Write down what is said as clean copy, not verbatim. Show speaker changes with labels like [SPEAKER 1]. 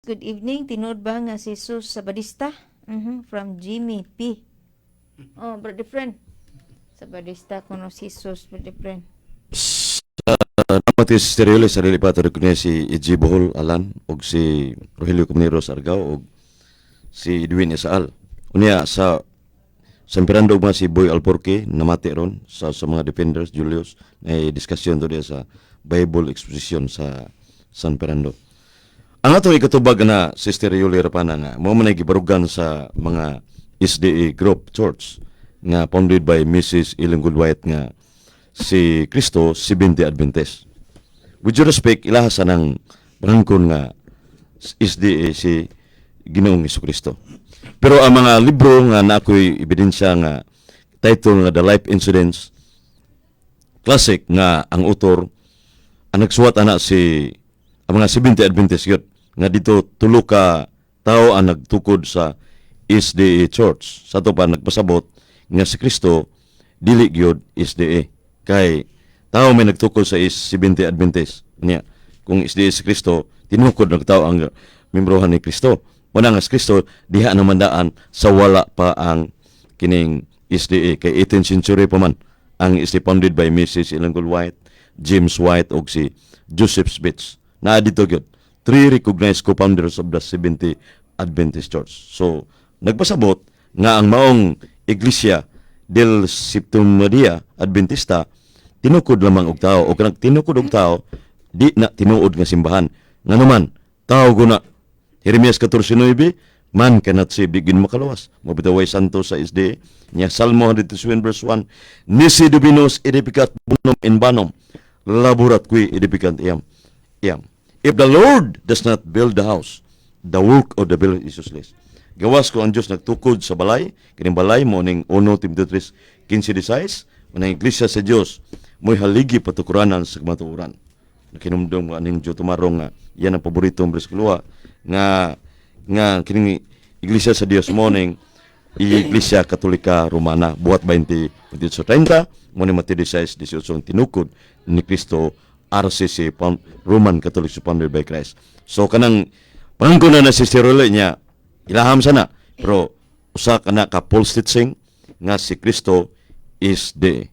[SPEAKER 1] Good evening. Tinood ba nga si Jesus Sabadista? From Jimmy P. Oh, brother friend. Sabadista kuno si Jesus, brother friend.
[SPEAKER 2] Naman si Stereo sa lilipato niya si E.G. Bohol Alan o si Rogelio Comuneros Argao o si Edwin Isaal. Unya sa San Fernando mga si Boy Alporque namati ron sa mga defenders Julius na diskusyon to dia sa Bible exposition sa San Fernando. Ang atong ikatubag na si Stereo Rapana nga mo man gibarugan sa mga SDA group church nga founded by Mrs. Ellen Goodwhite nga si Cristo 70 Adventist. With due respect, ilahasan ng pangangkon nga SDA si Ginoong Jesucristo. Pero ang mga libro nga na ako'y ebidensya nga title nga The Life Incidents, classic nga ang author, ang nagsuwat ana si ang mga 70 Adventist yun, nga dito tulo ka tao ang nagtukod sa SDA Church. Sa to pa nagpasabot nga si Cristo dili gyud SDA. Kay tao may nagtukod sa 70 Adventist. Niya, kung SDA si Cristo, tinukod ng tao ang membrohan ni Cristo. Muna nga si Cristo, diha naman daan sa wala pa ang kining SDA. Kay 18th century pa man ang SDA founded by Mrs. Ellen Goodwhite, James White, o si Joseph Smith. Na dito gyud, 3 recognized co-founders of the 70 Adventist Church. So, nagpasabot nga ang maong Iglesia del Septimo Dia Adventista tinukod lamang og tao o kanang tinukod og tao di na tinuod nga simbahan nga naman tao guna Jeremias 14:9 man cannot save di gin makaluwas mabitaway santo sa SDA nya Salmo 107 verse 1 nisi divinos edificat bonum in banum laborat qui edificant iam. If the Lord does not build the house, the work of the builder is useless. Gawas ko ang Diyos nagtukod sa balay, kining balay mo ning 1 Timoteo 3:15-16, manang iglesia sa Diyos, mo'y haligi patukuranan sa kamatuoran. Nakinumdum nga aning Diyo tumarong nga, yan ang paboritong bersikulo nga kining iglesia sa Diyos mo ning Iglesia Katolika Romana, buhat 20:30, mo ni Mateo 16:18 tinukod ni Cristo RCC, Roman Catholic founded by Christ. So kanang pangangkon na si Sterole niya, ilaham sana, pero usa ka na ka Paul Stitzing nga si Cristo is the